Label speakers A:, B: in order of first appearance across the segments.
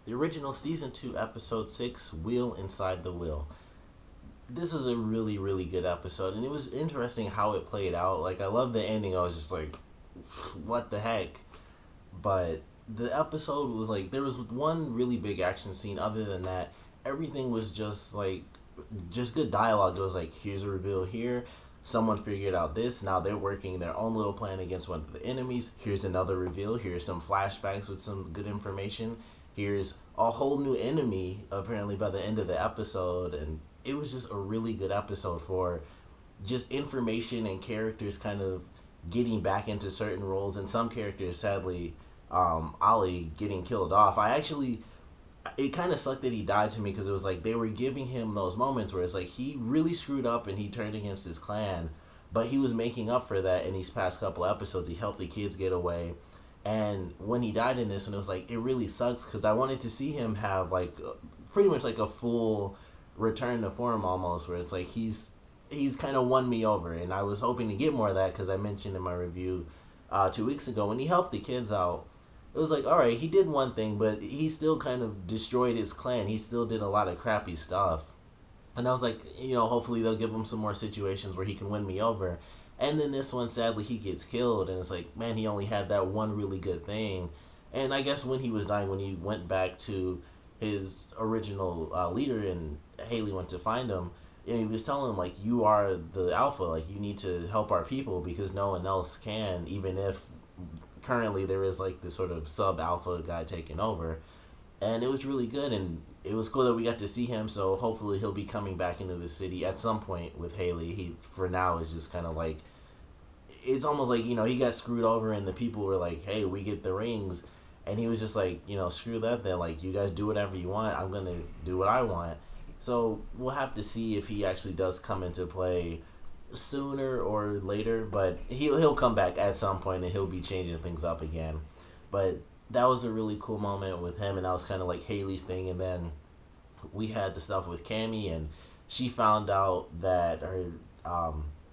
A: the original season 2, episode 6, Wheel Inside the Wheel. This is a really, really good episode, and it was interesting how it played out. Like, I love the ending. I was just like, what the heck? But the episode was like, there was one really big action scene. Other than that, everything was just like, just good dialogue. It was like, here's a reveal here. Someone figured out this. Now they're working their own little plan against one of the enemies. Here's another reveal. Here's some flashbacks with some good information. Here's a whole new enemy, apparently, by the end of the episode. And it was just a really good episode for just information and characters kind of getting back into certain roles. And some characters, sadly, Ollie getting killed off. I actually, it kind of sucked that he died to me because it was like they were giving him those moments where it's like he really screwed up and he turned against his clan, but he was making up for that in these past couple episodes. He helped the kids get away, and when he died in this one, it was like it really sucks because I wanted to see him have like pretty much like a full return to form almost, where it's like he's kind of won me over, and I was hoping to get more of that because I mentioned in my review 2 weeks ago when he helped the kids out, it was like, all right, he did one thing, but he still kind of destroyed his clan. He still did a lot of crappy stuff. And I was like, hopefully they'll give him some more situations where he can win me over. And then this one, sadly, he gets killed. And it's like, man, he only had that one really good thing. And I guess when he was dying, when he went back to his original leader and Haley went to find him, and he was telling him, like, you are the alpha. Like, you need to help our people because no one else can, even if currently there is like this sort of sub alpha guy taking over. And it was really good, and it was cool that we got to see him. So hopefully he'll be coming back into the city at some point with Haley. He for now is just kind of like, it's almost like he got screwed over and the people were like, hey, we get the rings, and he was just like, screw that then, like, you guys do whatever you want, I'm gonna do what I want. So we'll have to see if he actually does come into play sooner or later, but he'll come back at some point and he'll be changing things up again. But that was a really cool moment with him, and that was kind of like Haley's thing. And then we had the stuff with Cammy, and she found out that her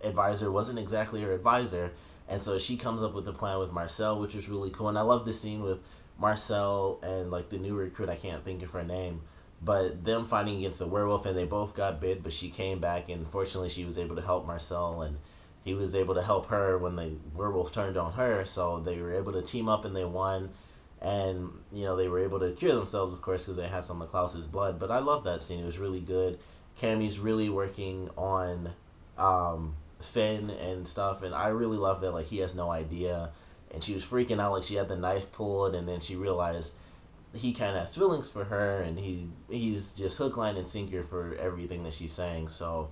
A: advisor wasn't exactly her advisor, and so she comes up with a plan with Marcel, which was really cool. And I love the scene with Marcel and like the new recruit. I can't think of her name, but them fighting against the werewolf, and they both got bit, but she came back, and fortunately she was able to help Marcel, and he was able to help her when the werewolf turned on her, so they were able to team up and they won. And they were able to cure themselves, of course, because they had some of Klaus's blood. But I love that scene. It was really good. Cammy's really working on Finn and stuff, and I really love that. Like, he has no idea, and she was freaking out, like she had the knife pulled, and then she realized he kind of has feelings for her, and he's just hook, line, and sinker for everything that she's saying. So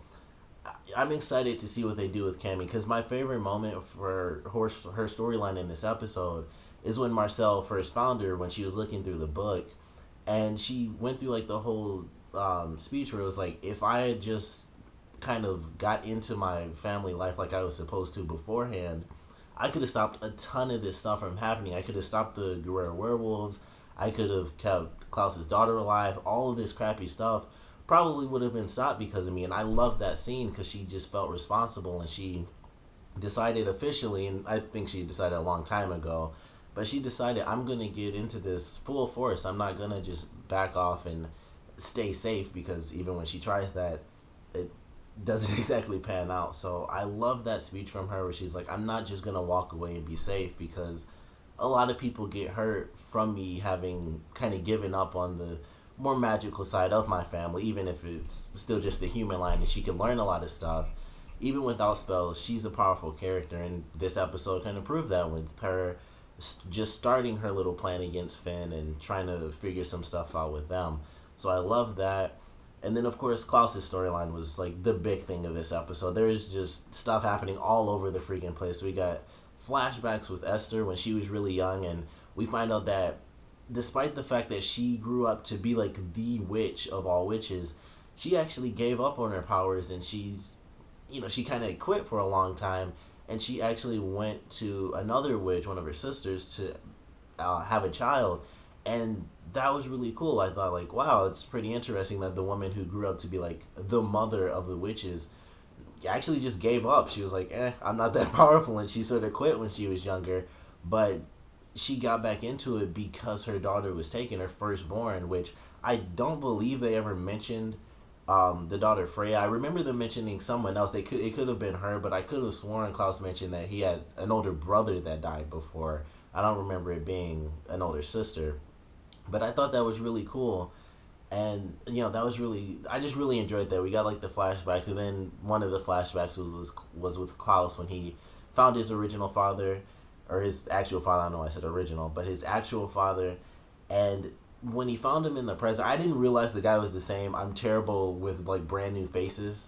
A: I'm excited to see what they do with Cammy, because my favorite moment for her storyline in this episode is when Marcel first found her when she was looking through the book, and she went through like the whole speech where it was like, if I had just kind of got into my family life like I was supposed to beforehand, I could have stopped a ton of this stuff from happening. I could have stopped the Guerrero werewolves. I could have kept Klaus's daughter alive. All of this crappy stuff probably would have been stopped because of me. And I love that scene because she just felt responsible, and she decided officially, and I think she decided a long time ago, but she decided, I'm going to get into this full force. I'm not going to just back off and stay safe, because even when she tries that, it doesn't exactly pan out. So I love that speech from her where she's like, I'm not just going to walk away and be safe, because a lot of people get hurt from me having kind of given up on the more magical side of my family, even if it's still just the human line, and she can learn a lot of stuff. Even without spells, she's a powerful character, and this episode kind of proved that with her just starting her little plan against Finn and trying to figure some stuff out with them. So I love that. And then, of course, Klaus's storyline was like the big thing of this episode. There's just stuff happening all over the freaking place. We got flashbacks with Esther when she was really young, and we find out that despite the fact that she grew up to be like the witch of all witches, she actually gave up on her powers, and she kind of quit for a long time, and she actually went to another witch, one of her sisters, to have a child. And that was really cool. I thought, like, wow, it's pretty interesting that the woman who grew up to be like the mother of the witches actually just gave up. She was like, I'm not that powerful, and she sort of quit when she was younger. But she got back into it because her daughter was taken, her firstborn, which I don't believe they ever mentioned the daughter Freya. I remember them mentioning someone else. It could have been her, but I could have sworn Klaus mentioned that he had an older brother that died before. I don't remember it being an older sister, but I thought that was really cool. And that was really, I just really enjoyed that. We got like the flashbacks, and then one of the flashbacks was with Klaus when he found his original father, or his actual father. I don't know why I said original, but his actual father. And when he found him in the present, I didn't realize the guy was the same. I'm terrible with like brand new faces,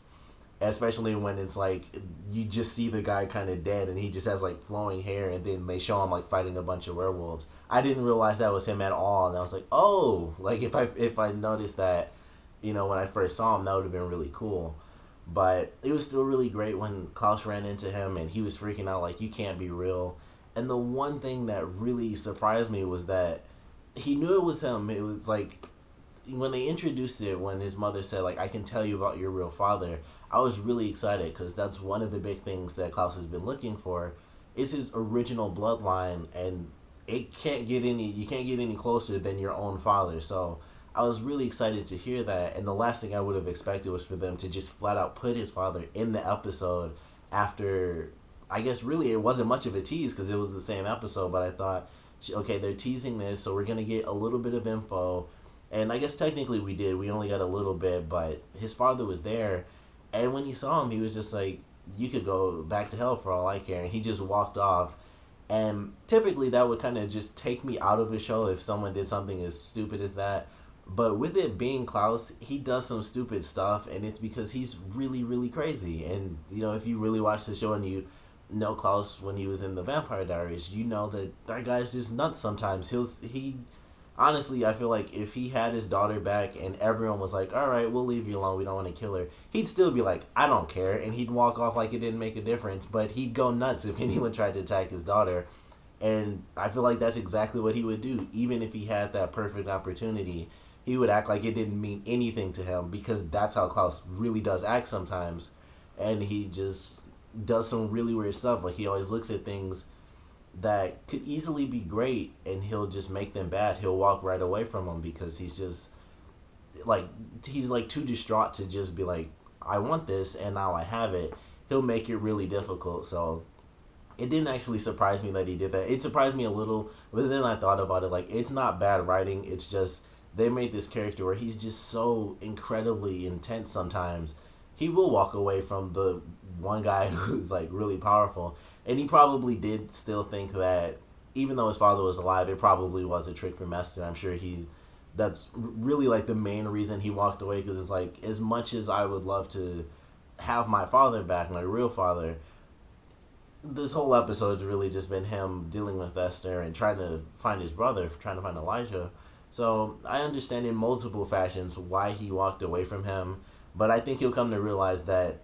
A: especially when it's like you just see the guy kind of dead and he just has like flowing hair, and then they show him like fighting a bunch of werewolves. I didn't realize that was him at all, and I was like, oh, like if I noticed that, when I first saw him, that would have been really cool. But it was still really great when Klaus ran into him and he was freaking out like, you can't be real. And the one thing that really surprised me was that he knew it was him. It was like when they introduced it, when his mother said like, I can tell you about your real father, I was really excited because that's one of the big things that Klaus has been looking for, is his original bloodline, and you can't get any closer than your own father. So I was really excited to hear that, and the last thing I would have expected was for them to just flat out put his father in the episode after, I guess really it wasn't much of a tease because it was the same episode, but I thought, okay, they're teasing this, so we're going to get a little bit of info. And I guess technically we did. We only got a little bit, but his father was there. And when he saw him, he was just like, you could go back to hell for all I care. And he just walked off. And typically that would kind of just take me out of a show if someone did something as stupid as that. But with it being Klaus, he does some stupid stuff, and it's because he's really, really crazy. And, if you really watch the show and you know Klaus when he was in the Vampire Diaries, you know that guy's just nuts sometimes. He honestly, I feel like if he had his daughter back and everyone was like, all right, we'll leave you alone, we don't want to kill her, he'd still be like, I don't care, and he'd walk off like it didn't make a difference. But he'd go nuts if anyone tried to attack his daughter. And I feel like that's exactly what he would do. Even if he had that perfect opportunity, he would act like it didn't mean anything to him, because that's how Klaus really does act sometimes. And he just does some really weird stuff. Like, he always looks at things that could easily be great and he'll just make them bad. He'll walk right away from them because he's like too distraught to just be like, I want this and now I have it. He'll make it really difficult. So it didn't actually surprise me that he did that. It surprised me a little, but then I thought about it, like, it's not bad writing. It's just they made this character where he's just so incredibly intense sometimes. He will walk away from the one guy who's like really powerful. And he probably did still think that even though his father was alive, it probably was a trick from Esther. I'm sure that's really like the main reason he walked away, because it's like, as much as I would love to have my father back, my real father, this whole episode's really just been him dealing with Esther and trying to find his brother, trying to find Elijah. So I understand in multiple fashions why he walked away from him, but I think he'll come to realize that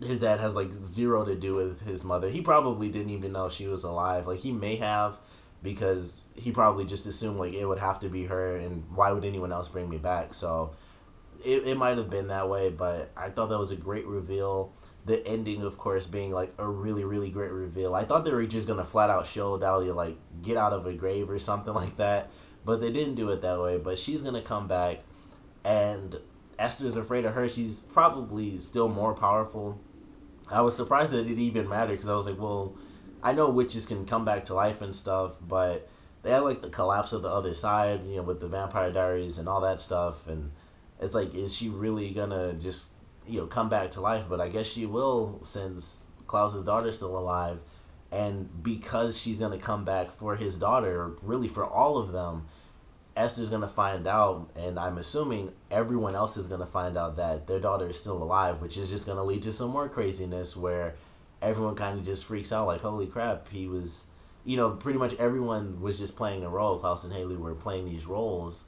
A: his dad has like zero to do with his mother. He probably didn't even know she was alive. Like, he may have, because he probably just assumed like it would have to be her, and why would anyone else bring me back? So it might have been that way, but I thought that was a great reveal. The ending, of course, being like a really, really great reveal. I thought they were just gonna flat out show Dahlia like get out of a grave or something like that, but they didn't do it that way. But she's gonna come back, and Esther's afraid of her. She's probably still more powerful. I was surprised that it even mattered, because I was like, well, I know witches can come back to life and stuff, but they had like the collapse of the other side, with the Vampire Diaries and all that stuff, and it's like, is she really gonna just, come back to life? But I guess she will, since Klaus's daughter's still alive, and because she's gonna come back for his daughter, or really for all of them, Esther's gonna find out, and I'm assuming everyone else is gonna find out that their daughter is still alive, which is just gonna lead to some more craziness where everyone kind of just freaks out, like, holy crap, he was, pretty much everyone was just playing a role. Klaus and Haley were playing these roles,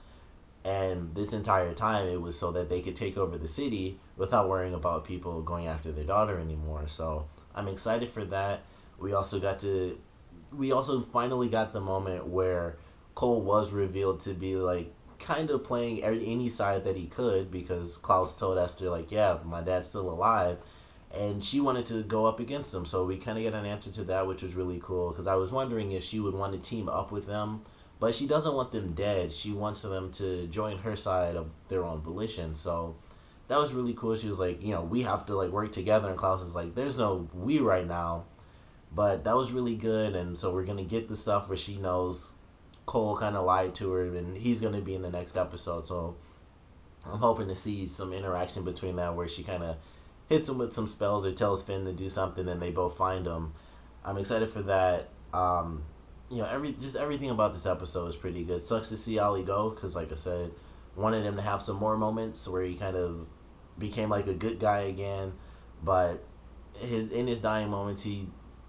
A: and this entire time it was so that they could take over the city without worrying about people going after their daughter anymore. So I'm excited for that. We also finally got the moment where Cole was revealed to be like kind of playing any side that he could, because Klaus told Esther like, yeah, my dad's still alive, and she wanted to go up against them. So we kind of get an answer to that, which was really cool because I was wondering if she would want to team up with them, but she doesn't want them dead. She wants them to join her side of their own volition. So that was really cool. She was like, we have to like work together, and Klaus is like, there's no we right now. But that was really good, and so we're gonna get the stuff where she knows Cole kind of lied to her, and he's gonna be in the next episode. So I'm hoping to see some interaction between that where she kind of hits him with some spells or tells Finn to do something, and they both find him. I'm excited for that. Everything about this episode is pretty good. Sucks to see Ollie go because, like I said, wanted him to have some more moments where he kind of became like a good guy again. But in his dying moments, he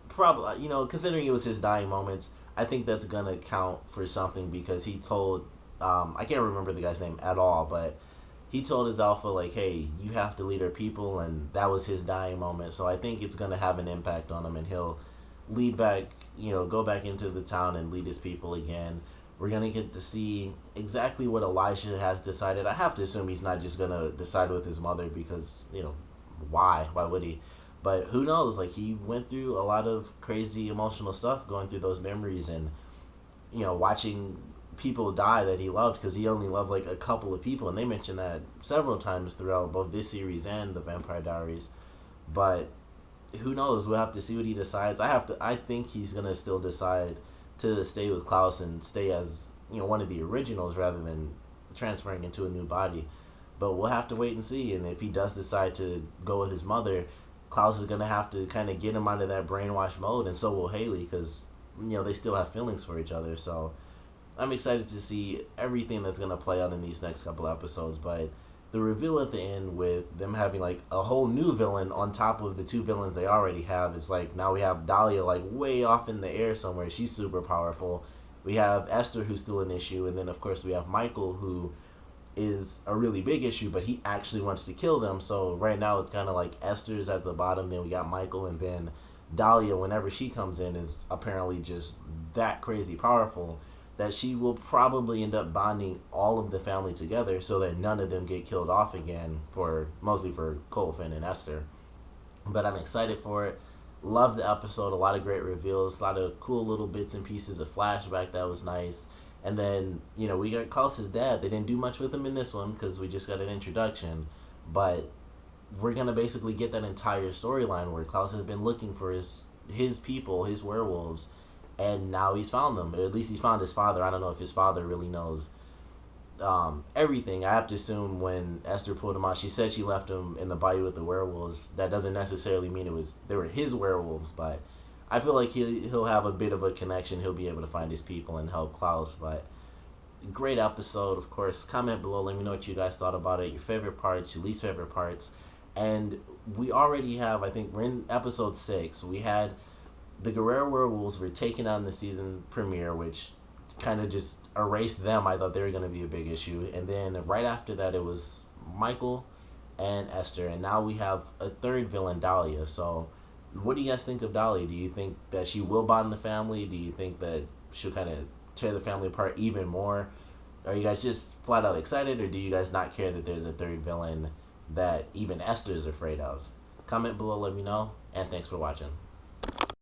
A: probably, considering it was his dying moments, I think that's gonna count for something because he told, I can't remember the guy's name at all, but he told his alpha like, hey, you have to lead our people, and that was his dying moment. So I think it's gonna have an impact on him, and he'll lead back, go back into the town and lead his people again. We're gonna get to see exactly what Elijah has decided. I have to assume he's not just gonna decide with his mother because, why? Why would he? But who knows? Like, he went through a lot of crazy emotional stuff going through those memories and, watching people die that he loved because he only loved like a couple of people. And they mentioned that several times throughout both this series and the Vampire Diaries. But who knows? We'll have to see what he decides. I think he's going to still decide to stay with Klaus and stay as, one of the originals rather than transferring into a new body. But we'll have to wait and see. And if he does decide to go with his mother, Klaus is going to have to kind of get him out of that brainwash mode, and so will Haley, because, they still have feelings for each other. So I'm excited to see everything that's going to play out in these next couple episodes. But the reveal at the end with them having, like, a whole new villain on top of the two villains they already have, is like, now we have Dahlia, like, way off in the air somewhere. She's super powerful. We have Esther, who's still an issue, and then, of course, we have Michael, who is a really big issue, but he actually wants to kill them. So right now it's kind of like Esther's at the bottom, then we got Michael, and then Dahlia, whenever she comes in, is apparently just that crazy powerful that she will probably end up bonding all of the family together so that none of them get killed off again, mostly for Cole, Finn, and Esther. But I'm excited for it. Love the episode. A lot of great reveals, a lot of cool little bits and pieces of flashback that was nice. And then, we got Klaus's dad. They didn't do much with him in this one because we just got an introduction. But we're going to basically get that entire storyline where Klaus has been looking for his people, his werewolves, and now he's found them. Or at least he's found his father. I don't know if his father really knows everything. I have to assume when Esther pulled him out, she said she left him in the bayou with the werewolves. That doesn't necessarily mean they were his werewolves, but I feel like he'll have a bit of a connection. He'll be able to find his people and help Klaus. But great episode, of course. Comment below. Let me know what you guys thought about it. Your favorite parts, your least favorite parts. And we already have, I think we're in episode 6. We had the Guerrero Werewolves were taken on the season premiere, which kind of just erased them. I thought they were going to be a big issue. And then right after that, it was Michael and Esther. And now we have a third villain, Dahlia. So what do you guys think of Dahlia? Do you think that she will bond the family? Do you think that she'll kind of tear the family apart even more? Are you guys just flat out excited, or do you guys not care that there's a third villain that even Esther is afraid of? Comment below, let me know, and thanks for watching.